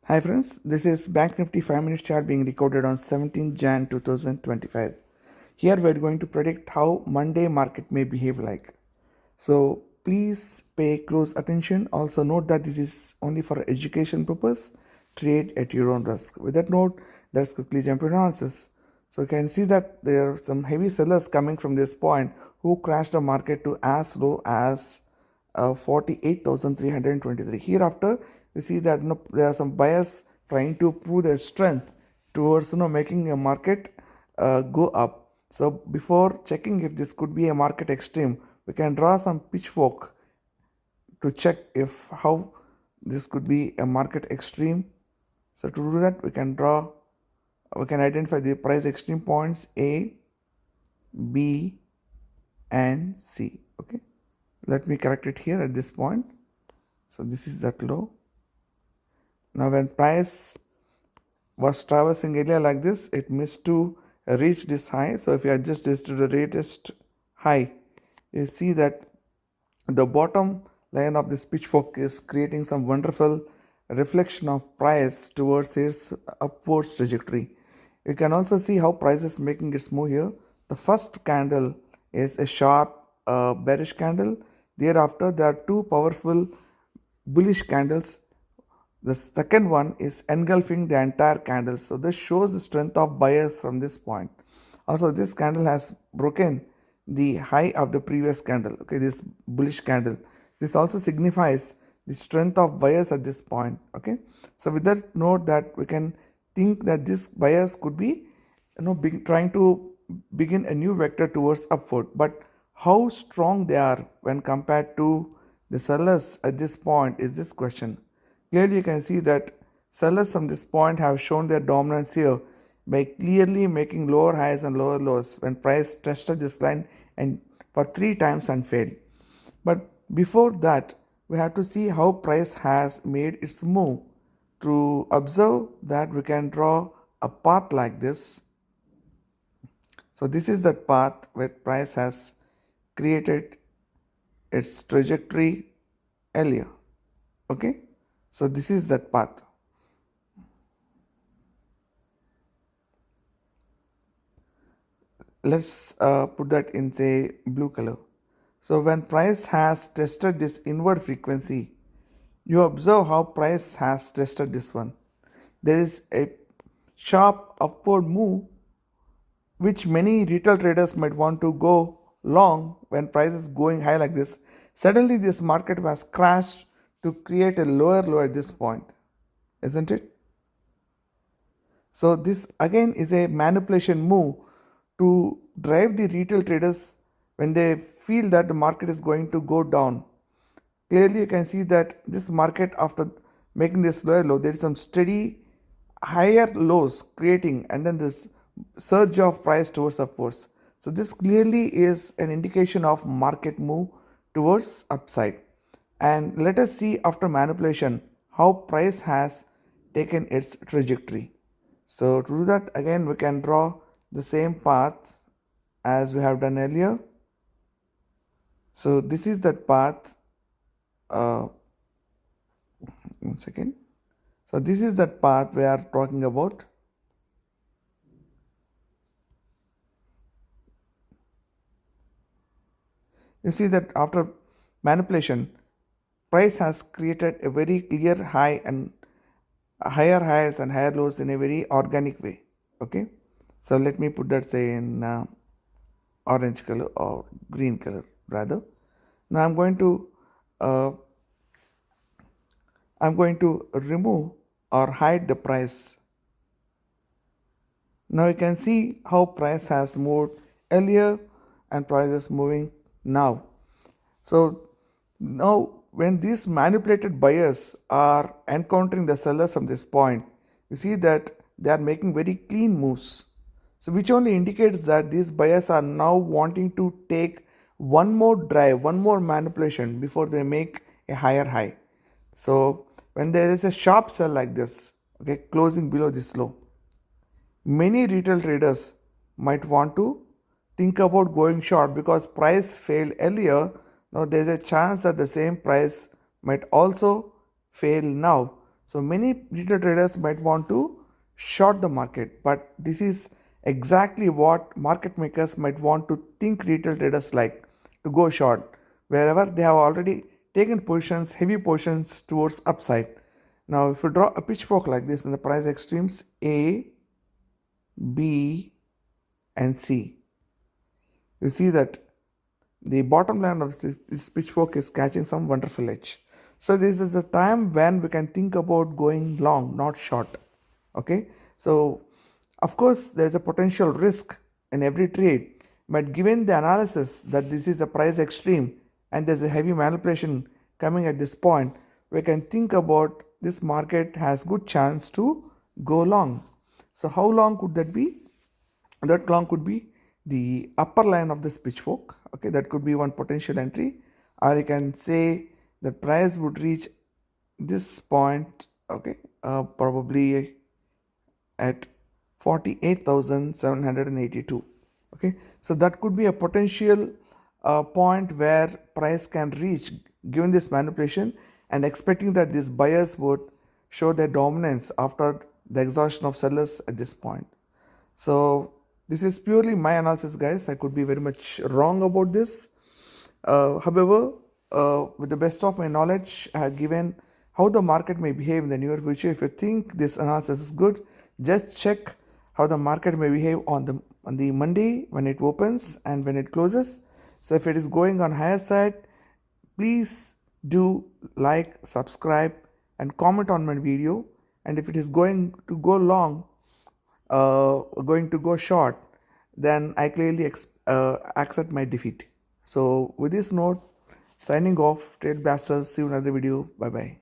Hi friends, this is Bank Nifty 5-minute chart being recorded on 17th Jan 2025. Here we are going to predict how Monday market may behave like. So please pay close attention. Also note that this is only for education purpose. Trade at your own risk. With that note, let's quickly jump to analysis. So you can see that there are some heavy sellers coming from this point who crashed the market to as low as 48,323. Hereafter, we see that there are some buyers trying to prove their strength towards making a market go up. So before checking if this could be a market extreme, we can draw some pitchfork to check if how this could be a market extreme. So to do that, we can identify the price extreme points A, B, and C. Okay, let me correct it here at this point. So this is that low. Now when price was traversing area like this, it missed to reach this high. So if you adjust this to the latest high, you see that the bottom line of this pitchfork is creating some wonderful reflection of price towards its upwards trajectory. You can also see how price is making its move here. The first candle is a sharp bearish candle. Thereafter, there are two powerful bullish candles. The second one is engulfing the entire candle. So this shows the strength of buyers from this point. Also, this candle has broken the high of the previous candle. Okay, this bullish candle. This also signifies the strength of buyers at this point. Okay, so with that note that we can think that these buyers could be trying to begin a new vector towards upward. But how strong they are when compared to the sellers at this point is this question. Clearly, you can see that sellers from this point have shown their dominance here by clearly making lower highs and lower lows when price tested this line and for 3 times and failed. But before that, we have to see how price has made its move. To observe that, we can draw a path like this. So this is that path where price has created its trajectory earlier. Okay, so this is that path. Let's put that in say blue color. So when price has tested this inward frequency, you observe how price has tested this one. There is a sharp upward move which many retail traders might want to go long when price is going high like this. Suddenly this market was crashed to create a lower low at this point, isn't it? So this again is a manipulation move to drive the retail traders when they feel that the market is going to go down. Clearly you can see that this market, after making this lower low, there is some steady higher lows creating and then this surge of price towards upwards. So this clearly is an indication of market move towards upside. And let us see after manipulation how price has taken its trajectory. So to do that, again we can draw the same path as we have done earlier. So this is that path. One second. So this is that path we are talking about. You see that after manipulation, price has created a very clear high and higher highs and higher lows in a very organic way. Okay, so let me put that say in orange color or green color rather. Now I'm going to remove or hide the price. Now you can see how price has moved earlier and price is moving now. So now when these manipulated buyers are encountering the sellers from this point, you see that they are making very clean moves. So which only indicates that these buyers are now wanting to take one more drive, one more manipulation before they make a higher high. So when there is a sharp sell like this, okay, closing below this low, many retail traders might want to think about going short because price failed earlier. Now there is a chance that the same price might also fail now. So many retail traders might want to short the market, but this is exactly what market makers might want to think retail traders like to go short wherever they have already taken positions, heavy positions towards upside. Now, if you draw a pitchfork like this in the price extremes A, B, and C, you see that the bottom line of this pitchfork is catching some wonderful edge. So this is the time when we can think about going long, not short. Okay. So of course there's a potential risk in every trade, but given the analysis that this is a price extreme and there's a heavy manipulation coming at this point, we can think about this market has good chance to go long. So how long could that be? That long could be the upper line of this pitchfork. Okay, that could be one potential entry, or you can say the price would reach this point. Okay, probably at 48,782. Okay, so that could be a potential point where price can reach given this manipulation, and expecting that these buyers would show their dominance after the exhaustion of sellers at this point. So this is purely my analysis, guys. I could be very much wrong about this. However, with the best of my knowledge, I have given how the market may behave in the near future. If you think this analysis is good, just check how the market may behave on the Monday when it opens and when it closes. So if it is going on higher side, please do like, subscribe, and comment on my video. And if it is going to go long, going to go short, then I clearly accept my defeat. So with this note, signing off, Trade Blasters. See you in another video. Bye bye.